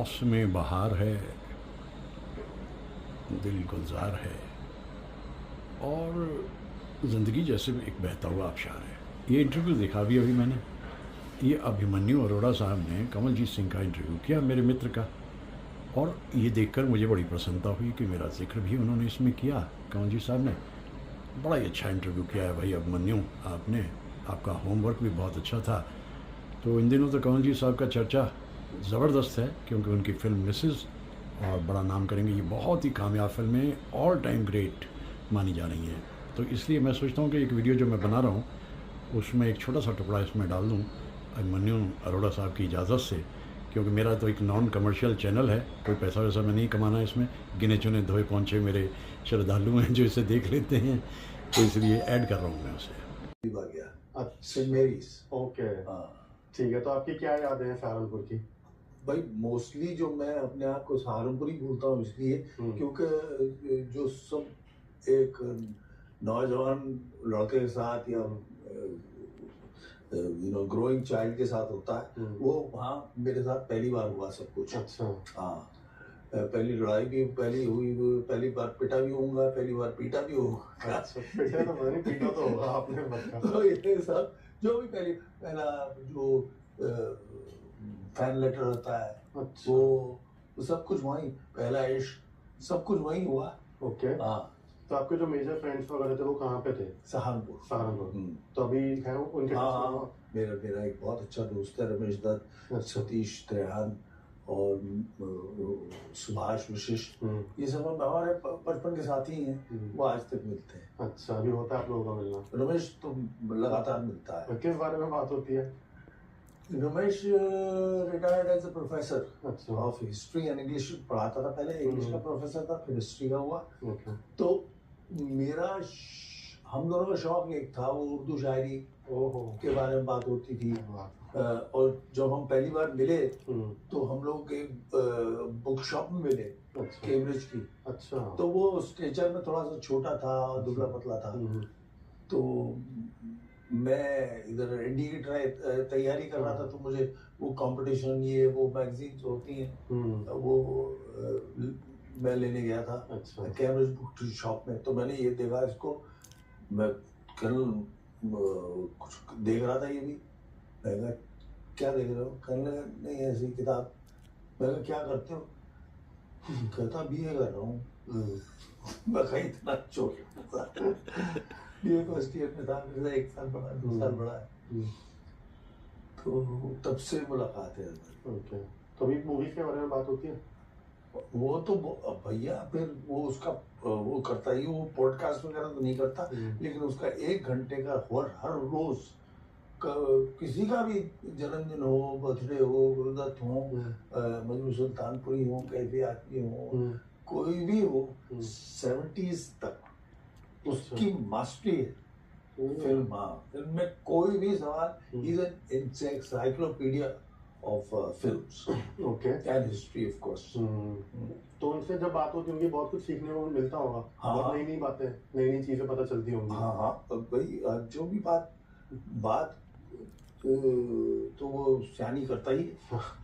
मौसम बहार है, दिल गुलजार है और ज़िंदगी जैसे भी एक बहता हुआ आबशार है। ये इंटरव्यू देखा अभी मैंने। ये अभिमन्यु अरोड़ा साहब ने कमलजीत सिंह का इंटरव्यू किया, मेरे मित्र का, और ये देखकर मुझे बड़ी प्रसन्नता हुई कि मेरा जिक्र भी उन्होंने इसमें किया। कमलजीत साहब ने बड़ा ही अच्छा इंटरव्यू किया है भाई अभिमन्यु, आपने, आपका होमवर्क भी बहुत अच्छा था। तो इन दिनों तो कमलजीत साहब का चर्चा ज़बरदस्त है, क्योंकि उनकी फ़िल्म मिसेज़ और बड़ा नाम करेंगे, ये बहुत ही कामयाब फिल्में ऑल टाइम ग्रेट मानी जा रही हैं। तो इसलिए मैं सोचता हूँ कि एक वीडियो जो मैं बना रहा हूँ उसमें एक छोटा सा टुकड़ा इसमें डाल दूँ अभिमन्यु अरोड़ा साहब की इजाज़त से, क्योंकि मेरा तो एक नॉन कमर्शियल चैनल है, कोई पैसा वैसा मैं नहीं कमाना है इसमें। गिने चुने धोए पहुँचे मेरे श्रद्धालु हैं जो इसे देख लेते हैं, तो इसलिए ऐड कर रहा हूँ मैं उसे। Saint marriage. ओके, हाँ ठीक है। तो आपकी क्या यादें हैं सहारनपुर की? भाई मोस्टली जो मैं अपने आप को सहारनपुर ही भूलता हूँ इसलिए क्योंकि जो सब एक नौजवान लड़के के साथ या ग्रोइंग चाइल्ड के साथ होता है, वो वहाँ मेरे साथ पहली बार हुआ सब कुछ। अच्छा। हाँ, पहली लड़ाई भी पहली हुई, पहली बार पिटा भी होऊंगा, पहली बार पीटा भी होऊंगा। अच्छा, पिटा तो पता नहीं, पीटा तो होगा आपने पक्का। तो ये सब जो भी पहला जो फैन लेटर होता है, अच्छा। वो सब कुछ वहीं, पहला इश्क सब कुछ वहीं हुआ। ओके। हाँ, तो आपके जो मेजर फ्रेंड्स वगैरह थे वो कहाँ पे थे? सहारनपुर। सहारनपुर। तो अभी है उनके हाँ, मेरा एक बहुत अच्छा दोस्त है रमेश दत्त, सतीश त्रेहान और सुभाष विशिष्ट, ये सब हमारे बचपन के साथी हैं, वो आज तक मिलते हैं। अच्छा, अभी होता है आप लोगों का मिलना? रमेश तो लगातार मिलता है। किस बारे में बात होती है? Ramesh retired as a professor of history and English पढ़ाता था पहले, इंग्लिश का प्रोफेसर था, फिर हिस्ट्री का हुआ। तो मेरा हम दोनों का शौक एक था, वो उर्दू शायरी के बारे में बात होती थी। और जब हम पहली बार मिले तो हम लोग एक बुक शॉप में मिले, कैम्ब्रिज की। अच्छा। तो वो स्टेचर में थोड़ा सा छोटा था, दुबला पतला था। तो मैं इधर एनडीए की तैयारी कर रहा था, तो मुझे वो कंपटीशन, ये वो मैगजीन होती हैं, वो मैं लेने गया था। अच्छा। कैम्ब्रिज बुक शॉप में। तो मैंने ये देखा इसको, मैं कल कुछ देख रहा था, ये भी मैंने क्या देख रहे हो? कहने नहीं ऐसी किताब। मैंने क्या करते हो? कहता बीए कर रहा हूँ। मैं कहीं इतना छोटा बीए फर्स्ट ईयर में था, मेरे से 1 साल बड़ा, 2 साल बड़ा है। तो तब से मुलाकात है। ओके। तो अभी मूवीज के बारे में बात होती है? वो तो भैया फिर वो उसका वो करता ही, वो पॉडकास्ट वगैरह तो नहीं करता, लेकिन उसका 1 घंटे का हर रोज किसी का भी जन्मदिन हो, बर्थडे हो, गुरुदत्त हो, मजनू सुल्तानपुरी हो, कैफी आदमी हो, कोई भी हो, 70s तक उसकी मास्टरी है। फिल्म में कोई भी सवाल, is an encyclopedia of films and history of course. तो उनसे जब बात होती होगी बहुत कुछ सीखने को मिलता होगा। हाँ, बहुत नई बातें, नई चीजें पता चलती होंगी। हाँ, भाई जो भी बात तो वो सियानी करता ही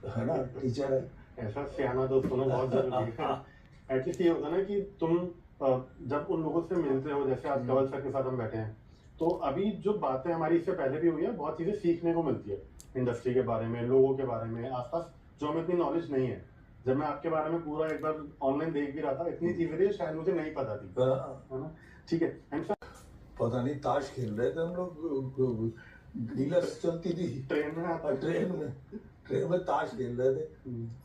है ना, टीचर है। ऐसा सियाना दोस्त होना बहुत जरूरी है। एटलीस्ट ये होता है ना कि तुम जब उन लोगों से मिलते हो, जैसे आज कवल सर के साथ हम बैठे हैं, तो अभी जो बातें हमारी इससे पहले भी हुई है, बहुत चीजें सीखने को मिलती है इंडस्ट्री के बारे में, लोगों के बारे में, आसपास जो हमें इतनी नॉलेज नहीं है। जब मैं आपके बारे में पूरा एक बार ऑनलाइन देख भी रहा था, इतनी चीजें थी शायद मुझे नहीं पता थी, है ना? ठीक है। पता नहीं ताश खेल रहे थे हम लोग, डीलर्स चलती थी ट्रेन में ताश खेल रहे थे,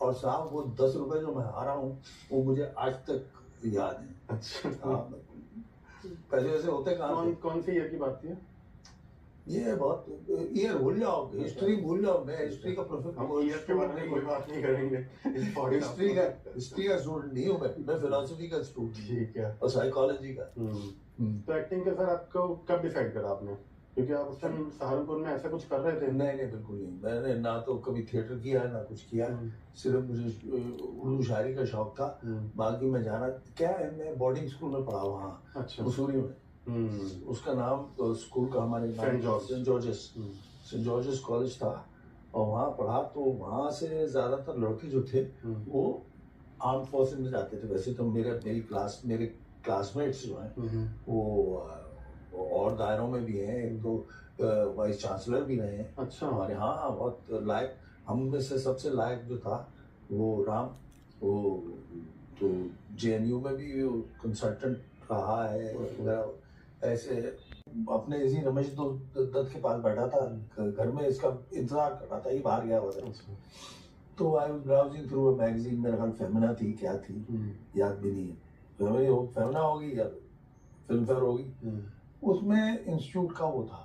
और साहब वो 10 रुपए जो मैं हारा हूँ वो मुझे आज तक याद है। अच्छा। हाँ, पैसे वैसे होते कहाँ? कौन सी ईयर की बात थी? ये बहुत ईयर भूल जाओ, हिस्ट्री भूल जाओ। मैं हिस्ट्री का प्रोफेसर, हम ईयर के बारे में कोई बात नहीं करेंगे। हिस्ट्री का स्टूडेंट नहीं हूँ मैं फिलोसफी का स्टूडेंट। ठीक है। और साइकोलॉजी का। तो एक्टिंग के सर आपको कब डिसाइड करा आपने? क्योंकि आप उस टाइम सहारनपुर में ऐसा कुछ कर रहे थे? नहीं, बिल्कुल नहीं। मैंने ना तो कभी थिएटर किया है ना कुछ किया, सिर्फ मुझे उर्दू शायरी का शौक था। बाकी मैं जाना क्या है, मैं बोर्डिंग स्कूल में पढ़ा वहाँ मसूरी में। उसका नाम स्कूल का हमारे सेंट जॉर्जेस कॉलेज था, और वहाँ पढ़ा, तो वहाँ से ज़्यादातर लड़के जो थे वो आर्म फोर्सेस में जाते थे। वैसे तो मेरे क्लासमेट्स जो हैं वो और दायरों में भी हैं, एक तो वाइस चांसलर भी रहे हैं। अच्छा। हमारे यहाँ बहुत लायक, हम में से सबसे लायक जो था वो राम, वो तो जेएनयू में भी कंसल्टेंट रहा है वगैरह। ऐसे अपने इसी रमेश दत्त के पास बैठा था, घर में इसका इंतजार कर रहा था, ये बाहर गया हुआ था। तो I was browsing through a magazine, मेरा ख्याल फेमिना थी, क्या थी याद भी नहीं है, फेमिना होगी या फिल्म फेयर होगी। उसमें इंस्टीट्यूट का वो था,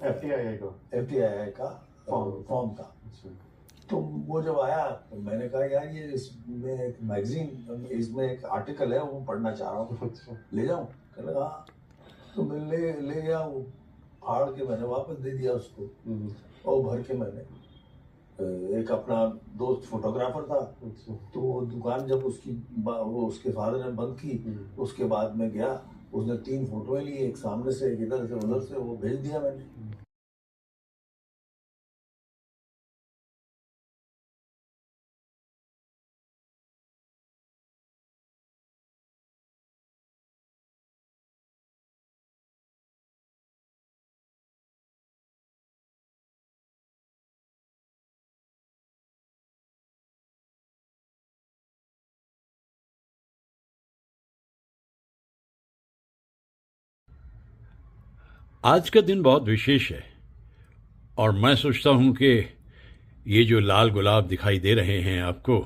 FTII का फॉर्म था। तो वो जब आया तो मैंने कहा यार ये इसमें एक मैगजीन, इसमें एक आर्टिकल है, वो पढ़ना चाह रहा हूँ, ले जाऊँ? कहने लगा हाँ। तो मैं ले गया, वो फाड़ के मैंने वापस दे दिया उसको, और भर के मैंने, एक अपना दोस्त फोटोग्राफर था, तो वो दुकान जब वो उसके फादर ने बंद की, उसके बाद में गया, उसने 3 फोटोएं ली, एक सामने से, एक इधर से, उधर से, वो भेज दिया मैंने। आज का दिन बहुत विशेष है और मैं सोचता हूँ कि ये जो लाल गुलाब दिखाई दे रहे हैं आपको,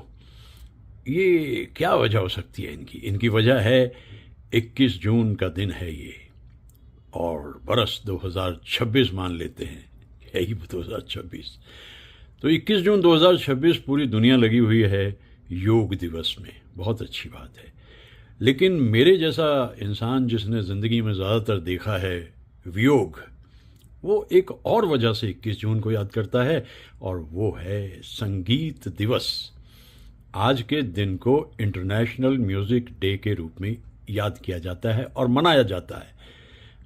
ये क्या वजह हो सकती है इनकी वजह है 21 जून का दिन है ये, और बरस 2026 मान लेते हैं, है ही 2026। तो 21 जून 2026 पूरी दुनिया लगी हुई है योग दिवस में, बहुत अच्छी बात है। लेकिन मेरे जैसा इंसान जिसने ज़िंदगी में ज़्यादातर देखा है वियोग, वो एक और वजह से 21 जून को याद करता है, और वो है संगीत दिवस। आज के दिन को इंटरनेशनल म्यूज़िक डे के रूप में याद किया जाता है और मनाया जाता है।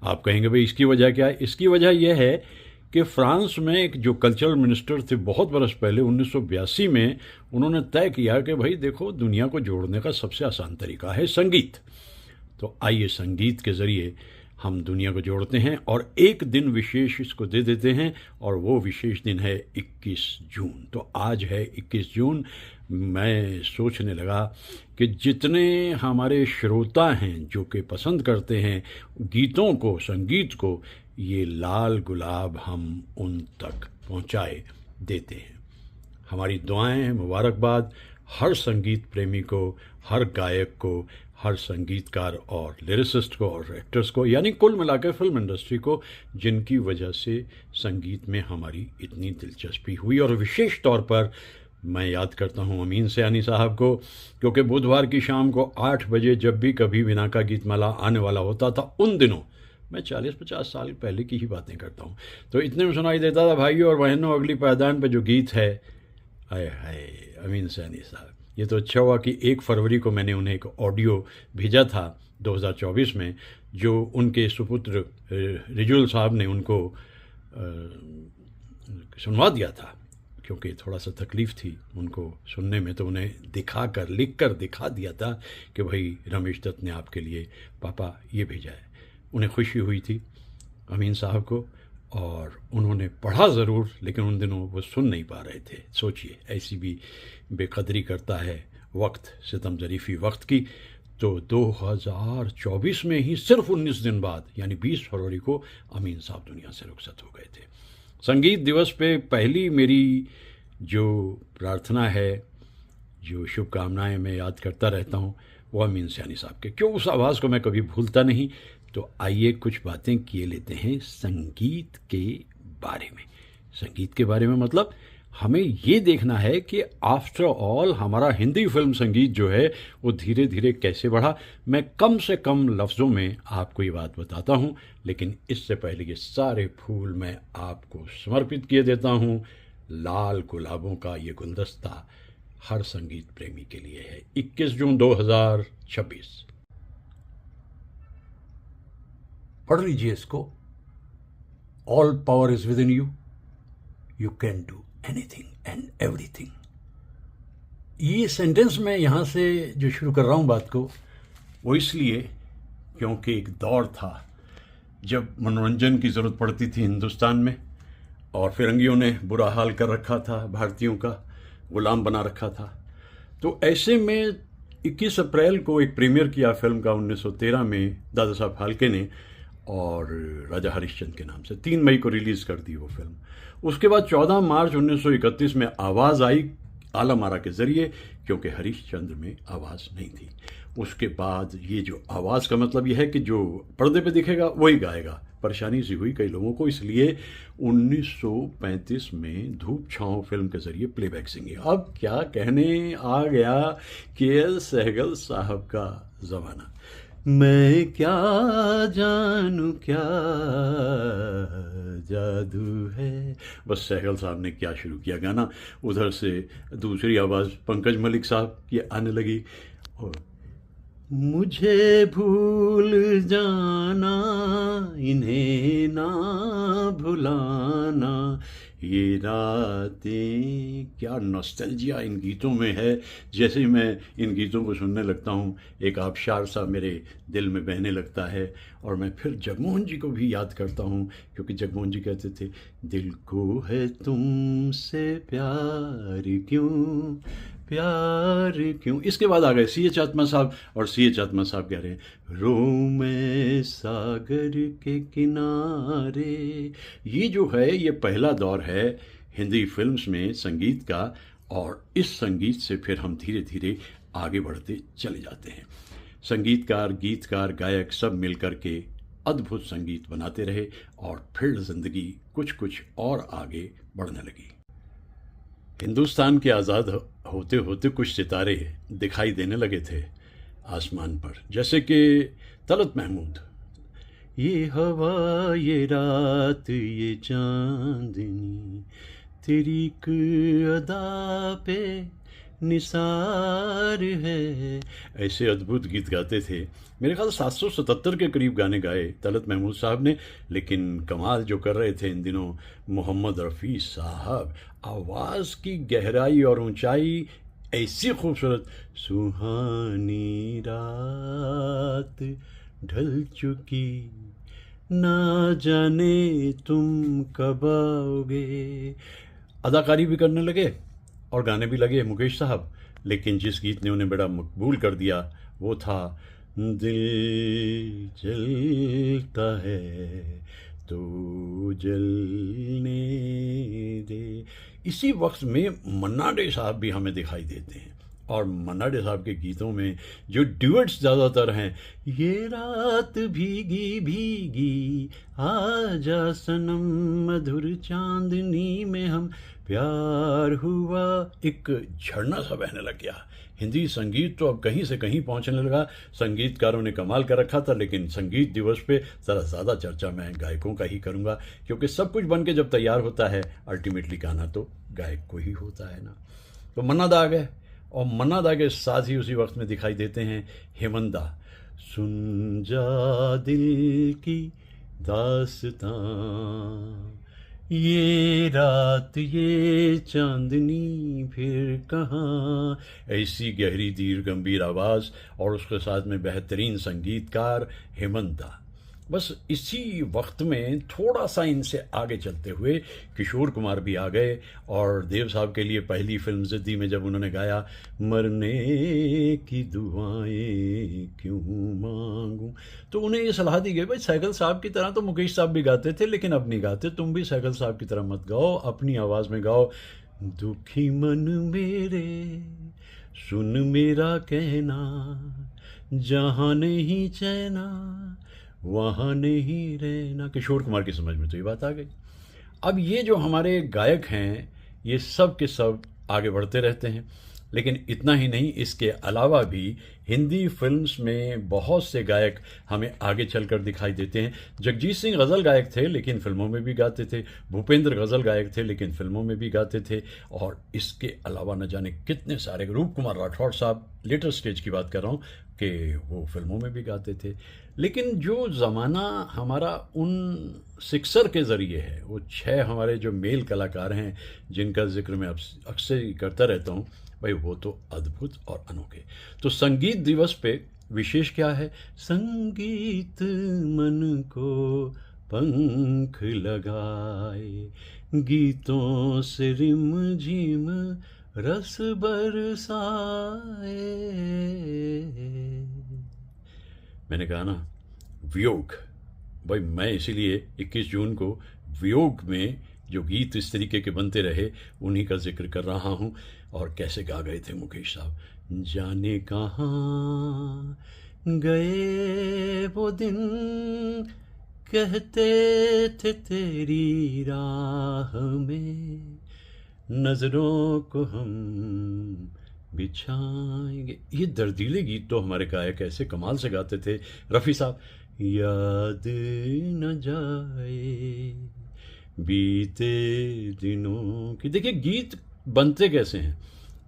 आप कहेंगे भाई इसकी वजह क्या है? इसकी वजह यह है कि फ्रांस में एक जो कल्चरल मिनिस्टर थे बहुत बरस पहले 1982 में, उन्होंने तय किया कि भाई देखो, दुनिया को जोड़ने का सबसे आसान तरीका है संगीत। तो आइए संगीत के ज़रिए हम दुनिया को जोड़ते हैं और एक दिन विशेष इसको दे देते हैं, और वो विशेष दिन है 21 जून। तो आज है 21 जून। मैं सोचने लगा कि जितने हमारे श्रोता हैं जो कि पसंद करते हैं गीतों को, संगीत को, ये लाल गुलाब हम उन तक पहुंचाए देते हैं। हमारी दुआएं, मुबारकबाद हर संगीत प्रेमी को, हर गायक को, हर संगीतकार और लिरिसिस्ट को और एक्टर्स को, यानी कुल मिलाकर फिल्म इंडस्ट्री को, जिनकी वजह से संगीत में हमारी इतनी दिलचस्पी हुई। और विशेष तौर पर मैं याद करता हूँ अमीन सयानी साहब को, क्योंकि बुधवार की शाम को 8 बजे जब भी कभी बिनाका गीतमाला आने वाला होता था, उन दिनों मैं 40-50 साल पहले की ही बातें करता हूँ, तो इतने में सुनाई देता था भाइयों और बहनों, अगली पायदान पे जो गीत है, आए हाय अमीन सयानी साहब। ये तो अच्छा हुआ कि 1 फरवरी को मैंने उन्हें एक ऑडियो भेजा था 2024 में, जो उनके सुपुत्र रिजुल साहब ने उनको सुनवा दिया था, क्योंकि थोड़ा सा तकलीफ़ थी उनको सुनने में, तो उन्हें लिख कर दिखा दिया था कि भाई रमेश दत्त ने आपके लिए पापा ये भेजा है। उन्हें खुशी हुई थी अमीन साहब को, और उन्होंने पढ़ा ज़रूर, लेकिन उन दिनों वो सुन नहीं पा रहे थे। सोचिए, ऐसी भी बेकदरी करता है वक्त, सितम ज़रीफ़ी वक्त की। तो 2024 में ही सिर्फ 19 दिन बाद, यानी 20 फरवरी को अमीन साहब दुनिया से रुखसत हो गए थे। संगीत दिवस पे पहली मेरी जो प्रार्थना है, जो शुभकामनाएं मैं याद करता रहता हूँ, वो अमीन सयानी साहब के, क्यों उस आवाज़ को मैं कभी भूलता नहीं। तो आइए कुछ बातें किए लेते हैं संगीत के बारे में। संगीत के बारे में मतलब हमें ये देखना है कि आफ्टर ऑल हमारा हिंदी फिल्म संगीत जो है वो धीरे धीरे कैसे बढ़ा। मैं कम से कम लफ्ज़ों में आपको ये बात बताता हूँ, लेकिन इससे पहले ये सारे फूल मैं आपको समर्पित किए देता हूँ। लाल गुलाबों का ये गुलदस्ता हर संगीत प्रेमी के लिए है। 21 जून 2026। पढ़ लीजिए इसको। All power is with in you, you can do anything and everything. ये सेंटेंस मैं यहाँ से जो शुरू कर रहा हूँ बात को, वो इसलिए क्योंकि एक दौर था जब मनोरंजन की ज़रूरत पड़ती थी हिंदुस्तान में, और फिरंगियों ने बुरा हाल कर रखा था, भारतीयों का गुलाम बना रखा था। तो ऐसे में 21 अप्रैल को एक प्रीमियर किया फिल्म का 1913 में दादा साहब फाल्के ने, और राजा हरिश्चंद्र के नाम से 3 मई को रिलीज़ कर दी वो फिल्म। उसके बाद 14 मार्च 1931 में आवाज़ आई आलम आरा के ज़रिए, क्योंकि हरिश्चंद्र में आवाज़ नहीं थी। उसके बाद ये जो आवाज़ का मतलब ये है कि जो पर्दे पे दिखेगा वही गाएगा। परेशानी सी हुई कई लोगों को, इसलिए 1935 में धूप छाँव फिल्म के ज़रिए प्लेबैक सिंगिंग। अब क्या कहने आ गया के.एल. सहगल साहब का ज़माना। मैं क्या जानूं क्या जादू है, बस सहगल साहब ने क्या शुरू किया गाना। उधर से दूसरी आवाज़ पंकज मलिक साहब की आने लगी, और मुझे भूल जाना इन्हें ना भुलाना, ये रातें, क्या नॉस्टैल्जिया इन गीतों में है। जैसे ही मैं इन गीतों को सुनने लगता हूँ, एक आबशार सा मेरे दिल में बहने लगता है, और मैं फिर जगमोहन जी को भी याद करता हूँ, क्योंकि जगमोहन जी कहते थे, दिल को है तुमसे प्यार क्यों, प्यार क्यों। इसके बाद आ गए C.H. आत्मा साहब, और C.H. आत्मा साहब कह रहे हैं, रो मैं सागर के किनारे। ये जो है, ये पहला दौर है हिंदी फिल्म्स में संगीत का, और इस संगीत से फिर हम धीरे धीरे आगे बढ़ते चले जाते हैं। संगीतकार, गीतकार, गायक सब मिलकर के अद्भुत संगीत बनाते रहे, और फिर ज़िंदगी कुछ कुछ और आगे बढ़ने लगी। हिंदुस्तान के आज़ाद होते होते कुछ सितारे दिखाई देने लगे थे आसमान पर, जैसे कि तलत महमूद। ये हवा, ये रात, ये चांदनी, तेरी एक अदा पे निसार है, ऐसे अद्भुत गीत गाते थे। मेरे ख्याल 777 के करीब गाने गाए तलत महमूद साहब ने, लेकिन कमाल जो कर रहे थे इन दिनों मोहम्मद रफ़ी साहब। आवाज़ की गहराई और ऊंचाई ऐसी खूबसूरत, सुहानी रात ढल चुकी, ना जाने तुम कब आओगे। अदाकारी भी करने लगे और गाने भी लगे मुकेश साहब, लेकिन जिस गीत ने उन्हें बड़ा मकबूल कर दिया वो था दिल जलता है तो जलने दे। इसी वक्त में मन्ना डे साहब भी हमें दिखाई देते हैं, और मन्ना डे साहब के गीतों में जो ड्यूएट्स ज़्यादातर हैं, ये रात भीगी भीगी आजा सनम, मधुर चांदनी में हम प्यार हुआ, एक झरना सा बहने लग गया। हिंदी संगीत तो अब कहीं से कहीं पहुंचने लगा। संगीतकारों ने कमाल कर रखा था, लेकिन संगीत दिवस पे ज़रा ज़्यादा चर्चा मैं गायकों का ही करूंगा, क्योंकि सब कुछ बन के जब तैयार होता है अल्टीमेटली गाना तो गायक को ही होता है ना। तो मन्ना दा आ गए, और मन्ना दा के साथ ही उसी वक्त में दिखाई देते हैं हेमंत दा। सुन जा दिल की दास्तां, ये रात ये चांदनी फिर कहाँ, ऐसी गहरी दीर गंभीर आवाज़, और उसके साथ में बेहतरीन संगीतकार हेमंत दा। बस इसी वक्त में थोड़ा सा इनसे आगे चलते हुए किशोर कुमार भी आ गए, और देव साहब के लिए पहली फिल्म ज़िद्दी में जब उन्होंने गाया, मरने की दुआएं क्यों मांगूं, तो उन्हें ये सलाह दी गई, भाई सहगल साहब की तरह तो मुकेश साहब भी गाते थे, लेकिन अब नहीं गाते, तुम भी सहगल साहब की तरह मत गाओ, अपनी आवाज़ में गाओ। दुखी मन मेरे सुन मेरा कहना, जहाँ नहीं चैना वहाँ नहीं रहना। किशोर कुमार की समझ में तो ये बात आ गई। अब ये जो हमारे गायक हैं, ये सब के सब आगे बढ़ते रहते हैं, लेकिन इतना ही नहीं, इसके अलावा भी हिंदी फिल्म्स में बहुत से गायक हमें आगे चलकर दिखाई देते हैं। जगजीत सिंह गज़ल गायक थे लेकिन फिल्मों में भी गाते थे, भूपेंद्र गज़ल गायक थे लेकिन फिल्मों में भी गाते थे, और इसके अलावा न जाने कितने सारे, रूप कुमार राठौड़ साहब, लेटर स्टेज की बात कर रहा हूँ, कि वो फिल्मों में भी गाते थे। लेकिन जो ज़माना हमारा उन सिक्सर के ज़रिए है, वो 6 हमारे जो मेल कलाकार हैं जिनका जिक्र मैं अक्सर ही करता रहता हूँ, भाई वो तो अद्भुत और अनोखे। तो संगीत दिवस पे विशेष क्या है? संगीत मन को पंख लगाए, गीतों से रिम झिम रस बरसाए। मैंने कहा ना, वियोग, भाई मैं इसीलिए 21 जून को वियोग में जो गीत इस तरीके के बनते रहे उन्हीं का जिक्र कर रहा हूँ। और कैसे गा गए थे मुकेश साहब, जाने कहाँ गए वो दिन, कहते थे तेरी राह में नजरों को हम बिछाएंगे। ये दर्दीले गीत तो हमारे गायक ऐसे कमाल से गाते थे। रफ़ी साहब, याद न जाए बीते दिनों की। देखिए गीत बनते कैसे हैं,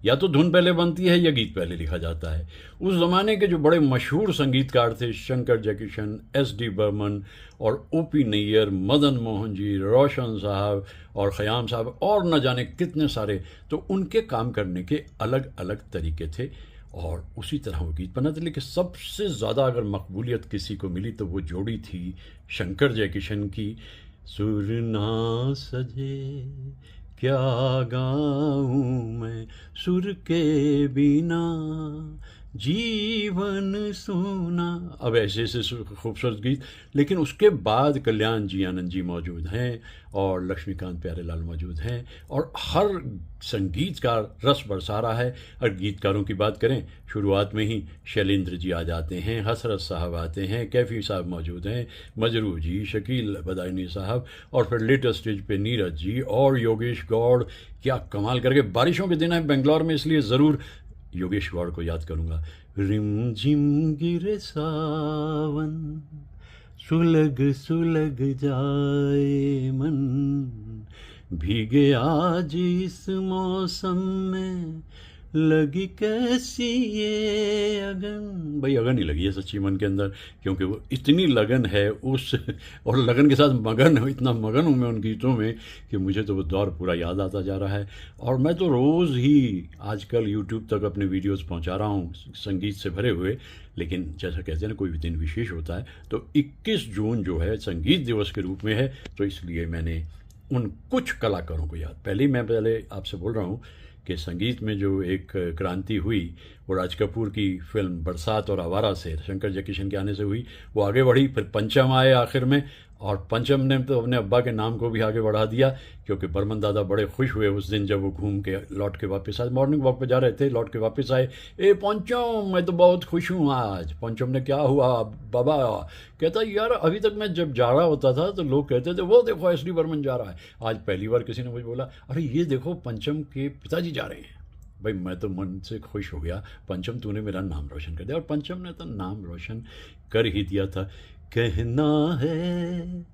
या तो धुन पहले बनती है या गीत पहले लिखा जाता है। उस ज़माने के जो बड़े मशहूर संगीतकार थे, शंकर जयकिशन, एस.डी. बर्मन और ओ.पी. नैयर, मदन मोहन जी, रोशन साहब और ख़याम साहब और न जाने कितने सारे, तो उनके काम करने के अलग अलग तरीके थे और उसी तरह वो गीत बनाते। लेकिन सबसे ज़्यादा अगर मकबूलियत किसी को मिली तो वो जोड़ी थी शंकर जयकिशन की। सुर ना सजे क्या गाऊं मैं, सुर के बिना जीवन सूना। अब ऐसे ऐसे खूबसूरत गीत। लेकिन उसके बाद कल्याण जी आनंद जी मौजूद हैं और लक्ष्मीकांत प्यारेलाल मौजूद हैं और हर संगीतकार रस बरसा रहा है। और गीतकारों की बात करें, शुरुआत में ही शैलेंद्र जी आ जाते हैं, हसरत साहब आते हैं, कैफ़ी साहब मौजूद हैं, मजरू जी, शकील बदायनी साहब, और फिर लेटेस्ट स्टेज पे नीरज जी और योगेश गौड़। क्या कमाल करके, बारिशों के दिन है बेंगलोर में, इसलिए ज़रूर योगेश गौड़ को याद करूँगा। रिम झिम गिरे सावन, सुलग सुलग जाए मन, भीगे आज इस मौसम में, लगी कैसी ये अगन। भाई अगन ही लगी है सच्ची मन के अंदर, क्योंकि वो इतनी लगन है उस, और लगन के साथ मगन, इतना मगन हूँ मैं उन गीतों में कि मुझे तो वो दौर पूरा याद आता जा रहा है। और मैं तो रोज़ ही आजकल यूट्यूब तक अपने वीडियोस पहुँचा रहा हूँ संगीत से भरे हुए। लेकिन जैसा कहते हैं ना, कोई भी दिन विशेष होता है, तो 21 जून जो है संगीत दिवस के रूप में है, तो इसलिए मैंने उन कुछ कलाकारों को याद, पहले आपसे बोल रहा हूँ कि संगीत में जो एक क्रांति हुई वो राज कपूर की फिल्म बरसात और आवारा से, शंकर जयकिशन के आने से हुई। वो आगे बढ़ी, फिर पंचम आए आखिर में, और पंचम ने तो अपने अब्बा के नाम को भी आगे बढ़ा दिया, क्योंकि बर्मन दादा बड़े खुश हुए उस दिन जब वो घूम के लौट के वापस आए। मॉर्निंग वॉक पे जा रहे थे, लौट के वापस आए, ए पंचम मैं तो बहुत खुश हूँ आज। पंचम ने, क्या हुआ बाबा? कहता यार अभी तक मैं जब जा रहा होता था तो लोग कहते थे वो देखो एस.डी. बर्मन जा रहा है। आज पहली बार किसी ने मुझे बोला, अरे ये देखो पंचम के पिताजी जा रहे हैं। भाई मैं तो मन से खुश हो गया, पंचम तूने मेरा नाम रोशन कर दिया। और पंचम ने तो नाम रोशन कर ही दिया था। कहना है।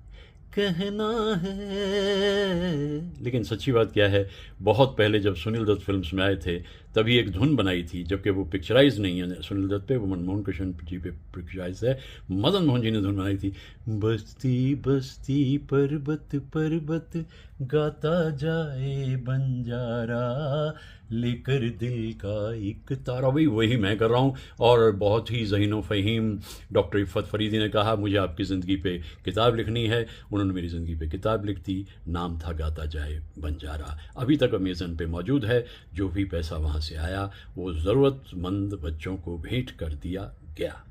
लेकिन सच्ची बात क्या है, बहुत पहले जब सुनील दत्त फिल्म्स में आए थे तभी एक धुन बनाई थी, जबकि वो पिक्चराइज नहीं है सुनील दत्त पे, वो मनमोहन कृष्ण जी पे पिक्चराइज है। मदन मोहन जी ने धुन बनाई थी, बस्ती बस्ती पर्वत पर्वत गाता जाए बंजारा, लेकर दिल का एक तारा। भाई वही मैं कर रहा हूँ। और बहुत ही ज़हीनो फ़हीम डॉक्टर इफ़त फरीदी ने कहा मुझे आपकी ज़िंदगी पे किताब लिखनी है। उन्होंने मेरी ज़िंदगी पे किताब लिख दी, नाम था गाता जाए बंजारा। अभी तक अमेज़न पे मौजूद है। जो भी पैसा वहाँ से आया वो ज़रूरतमंद बच्चों को भेंट कर दिया गया।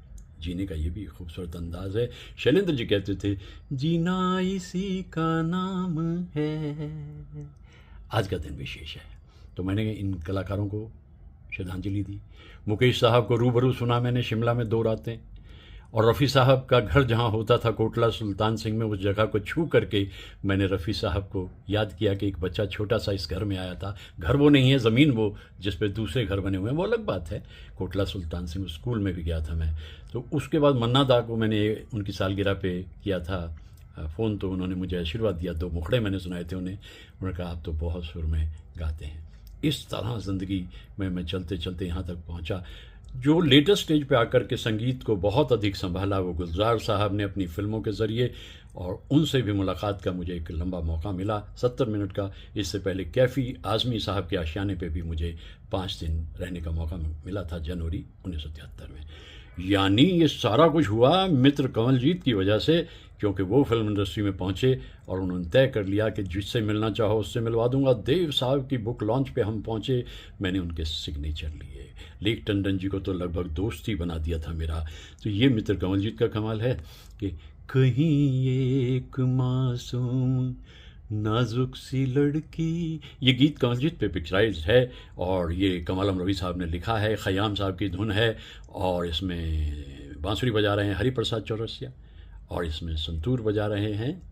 जीने का ये भी खूबसूरत अंदाज़ है। शैलेंद्र जी कहते थे, जीना इसी का नाम है। आज का दिन विशेष है, तो मैंने इन कलाकारों को श्रद्धांजलि दी। मुकेश साहब को रूबरू सुना मैंने शिमला में 2 रातें, और रफ़ी साहब का घर जहाँ होता था कोटला सुल्तान सिंह में, उस जगह को छू करके मैंने रफ़ी साहब को याद किया कि एक बच्चा छोटा सा इस घर में आया था। घर वो नहीं है, ज़मीन वो जिस पे दूसरे घर बने हुए हैं वो अलग बात है। कोटला सुल्तान सिंह स्कूल में भी गया था मैं। तो उसके बाद मन्ना दा को मैंने उनकी सालगिरह पे किया था फ़ोन, तो उन्होंने मुझे आशीर्वाद दिया। 2 मुखड़े मैंने सुनाए थे उन्हें। उन्होंने कहा आप तो बहुत सुर में गाते हैं। इस तरह ज़िंदगी में मैं चलते चलते यहाँ तक पहुँचा। जो लेटेस्ट स्टेज पे आकर के संगीत को बहुत अधिक संभाला वो गुलजार साहब ने अपनी फ़िल्मों के ज़रिए, और उनसे भी मुलाकात का मुझे एक लंबा मौका मिला 70 मिनट का। इससे पहले कैफ़ी आज़मी साहब के आशियाने पे भी मुझे 5 दिन रहने का मौका मिला था जनवरी 1973 में। यानी ये सारा कुछ हुआ मित्र कंवलजीत की वजह से, क्योंकि वो फिल्म इंडस्ट्री में पहुँचे और उन्होंने तय कर लिया कि जिससे मिलना चाहो उससे मिलवा दूंगा। देव साहब की बुक लॉन्च पे हम पहुँचे, मैंने उनके सिग्नेचर लिए। लेक टंडन जी को तो लगभग दोस्त ही बना दिया था मेरा। तो ये मित्र कंवलजीत का कमाल है कि कहीं एक मासूम नाजुक सी लड़की, ये गीत कंवलजीत पे पिक्चराइज्ड है और ये कमालम रवि साहब ने लिखा है, खयाम साहब की धुन है और इसमें बांसुरी बजा रहे हैं हरिप्रसाद चौरसिया और इसमें संतूर बजा रहे हैं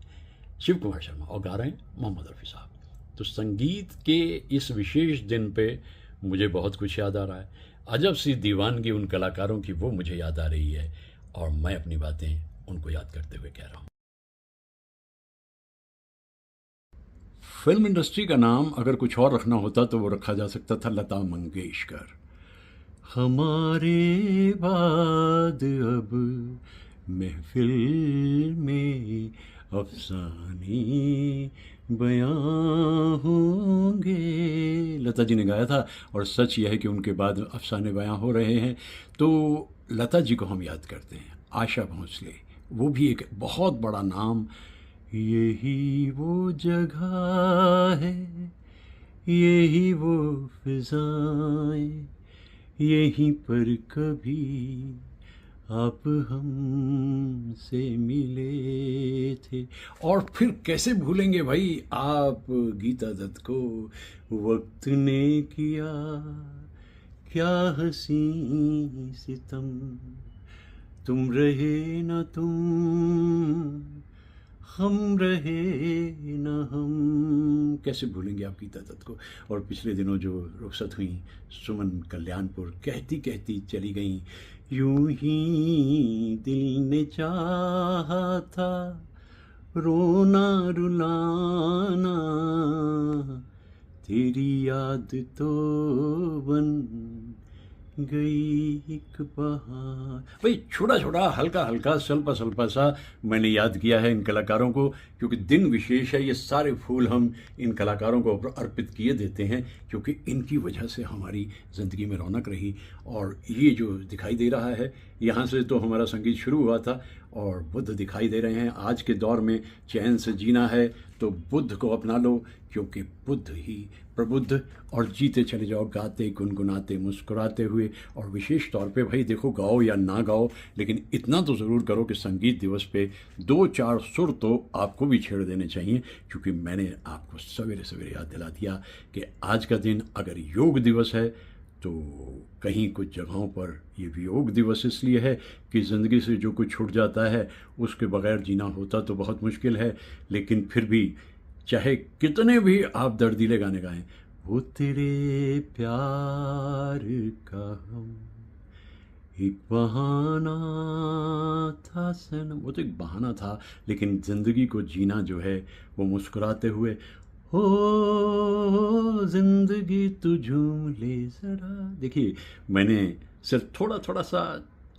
शिव कुमार शर्मा और गा रहे हैं मोहम्मद रफ़ी साहब। तो संगीत के इस विशेष दिन पे मुझे बहुत कुछ याद आ रहा है। अजब सी दीवानगी उन कलाकारों की वो मुझे याद आ रही है और मैं अपनी बातें उनको याद करते हुए कह रहा हूँ। फिल्म इंडस्ट्री का नाम अगर कुछ और रखना होता तो वो रखा जा सकता था लता मंगेशकर। हमारे बाद अब महफिल में अफसाने बयां होंगे, लता जी ने गाया था। और सच यह है कि उनके बाद अफसाने बयां हो रहे हैं। तो लता जी को हम याद करते हैं। आशा भोंसले, वो भी एक बहुत बड़ा नाम। यही वो जगह है, यही वो फिजाएं, यहीं पर कभी आप हमसे मिले थे। और फिर कैसे भूलेंगे भाई आप गीता दत्त को, वक्त ने किया क्या हसी सितम, तुम रहे न तुम, हम रहे न हम। कैसे भूलेंगे आप गीता दत्त को। और पिछले दिनों जो रुखसत हुई सुमन कल्याणपुर, कहती कहती चली गई, यूं ही दिल ने चाहा था रोना रुलाना, तेरी याद तो बन गई एक बहार। भाई छोटा छोटा हल्का हल्का सल्पा सल्पा सा मैंने याद किया है इन कलाकारों को, क्योंकि दिन विशेष है। ये सारे फूल हम इन कलाकारों को अर्पित किए देते हैं, क्योंकि इनकी वजह से हमारी ज़िंदगी में रौनक रही। और ये जो दिखाई दे रहा है, यहाँ से तो हमारा संगीत शुरू हुआ था और बुद्ध दिखाई दे रहे हैं। आज के दौर में चैन से जीना है तो बुद्ध को अपना लो, क्योंकि बुद्ध ही प्रबुद्ध। और जीते चले जाओ गाते गुनगुनाते मुस्कुराते हुए। और विशेष तौर पे भाई देखो, गाओ या ना गाओ, लेकिन इतना तो ज़रूर करो कि संगीत दिवस पे 2-4 सुर तो आपको भी छेड़ देने चाहिए। क्योंकि मैंने आपको सवेरे सवेरे याद दिला दिया कि आज का दिन अगर योग दिवस है तो कहीं कुछ जगहों पर ये वियोग दिवस इसलिए है कि ज़िंदगी से जो कुछ छूट जाता है उसके बगैर जीना होता तो बहुत मुश्किल है। लेकिन फिर भी चाहे कितने भी आप दर्दीले गाने गाएं, वो तेरे प्यार का हम एक बहाना था सनम। वो तो एक बहाना था, लेकिन ज़िंदगी को जीना जो है वो मुस्कुराते हुए। हो जिंदगी तू झूम ले ज़रा। देखिए, मैंने सिर्फ थोड़ा थोड़ा सा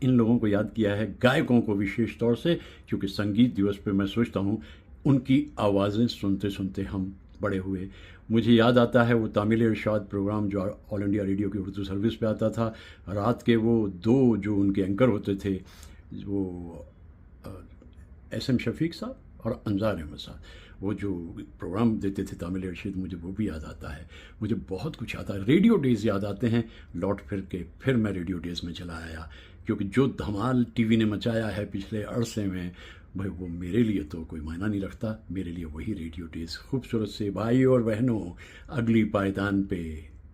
इन लोगों को याद किया है, गायकों को विशेष तौर से, क्योंकि संगीत दिवस पे मैं सोचता हूँ उनकी आवाज़ें सुनते सुनते हम बड़े हुए। मुझे याद आता है वो तामिल इरशाद प्रोग्राम जो ऑल इंडिया रेडियो की उर्दू सर्विस पे आता था। रात के वो 2 जो उनके एंकर होते थे, वो SM शफीक साहब और अंजार अहमद साहब, वो जो प्रोग्राम देते थे तामिल इरशाद, मुझे वो भी याद आता है। मुझे बहुत कुछ आता है। रेडियो डेज़ याद आते हैं लौट फिर के। फिर मैं रेडियो डेज़ में चला आया, क्योंकि जो धमाल टीवी ने मचाया है पिछले अरसे में, भाई वो मेरे लिए तो कोई मायना नहीं रखता। मेरे लिए वही रेडियो डेज़। खूबसूरत से भाई और बहनों, अगली पायदान पे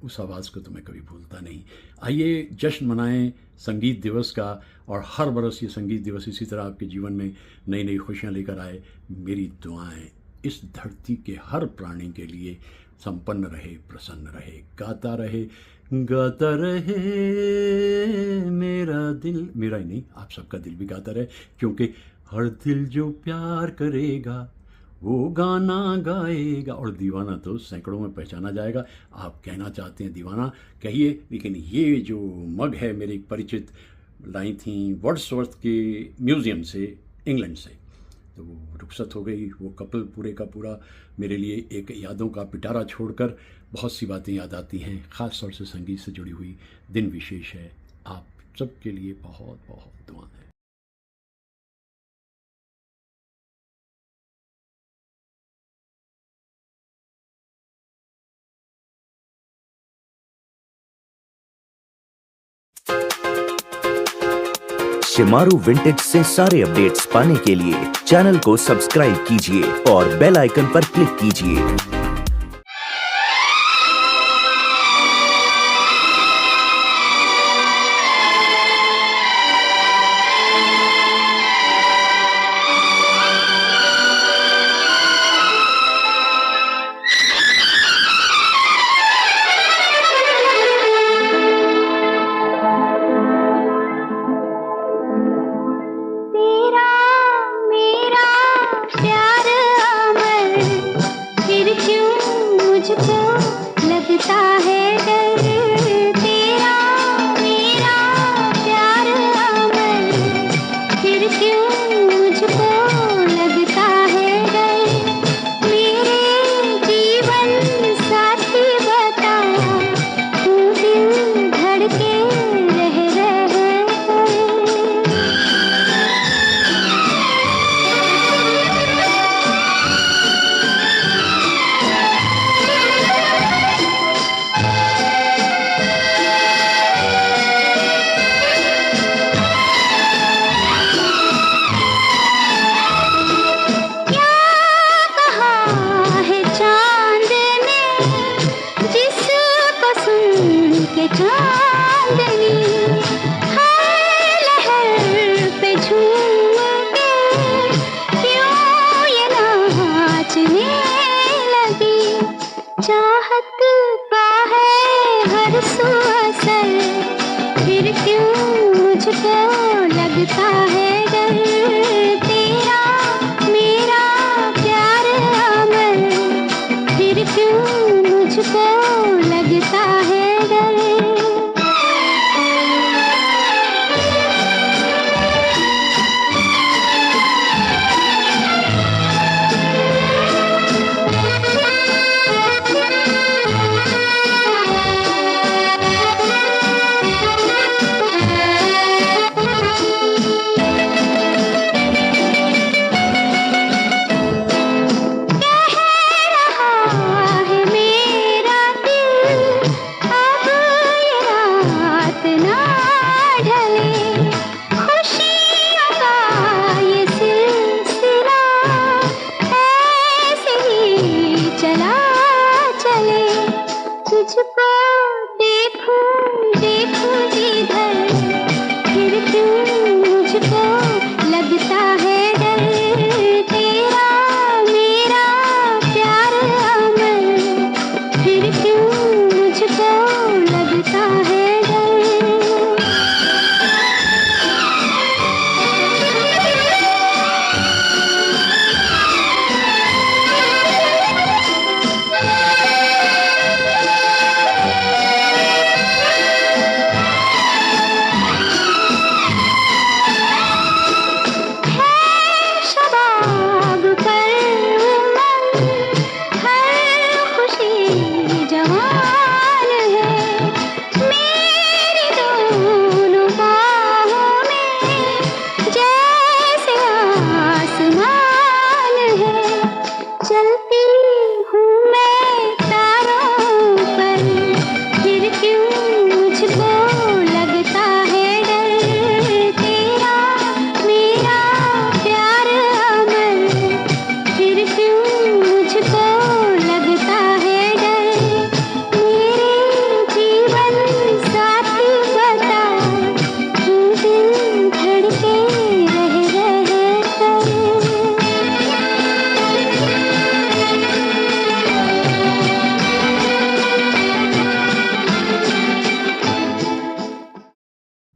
उस आवाज़ को तो मैं कभी भूलता नहीं। आइए जश्न मनाएं संगीत दिवस का, और हर बरस ये संगीत दिवस इसी तरह आपके जीवन में नई नई खुशियाँ लेकर आए। मेरी दुआएं इस धरती के हर प्राणी के लिए संपन्न रहे, प्रसन्न रहे, गाता रहे, गाता रहे मेरा दिल, मेरा ही नहीं आप सबका दिल भी गाता रहे, क्योंकि हर दिल जो प्यार करेगा वो गाना गाएगा, और दीवाना तो सैकड़ों में पहचाना जाएगा। आप कहना चाहते हैं दीवाना, कहिए, लेकिन ये जो मग है मेरी एक परिचित लाई थी वर्ड्सवर्थ के म्यूज़ियम से, इंग्लैंड से, तो वो रुखसत हो गई। वो कपल पूरे का पूरा मेरे लिए एक यादों का पिटारा छोड़कर बहुत सी बातें याद आती हैं, ख़ास तौर से संगीत से जुड़ी हुई। दिन विशेष है, आप सबके लिए बहुत बहुत दुआ है। शिमारू विंटेज से सारे अपडेट्स पाने के लिए चैनल को सब्सक्राइब कीजिए और बेल आइकन पर क्लिक कीजिए।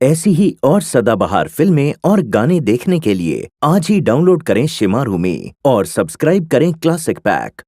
ऐसी ही और सदाबहार फिल्में और गाने देखने के लिए आज ही डाउनलोड करें शिमारू में और सब्सक्राइब करें क्लासिक पैक।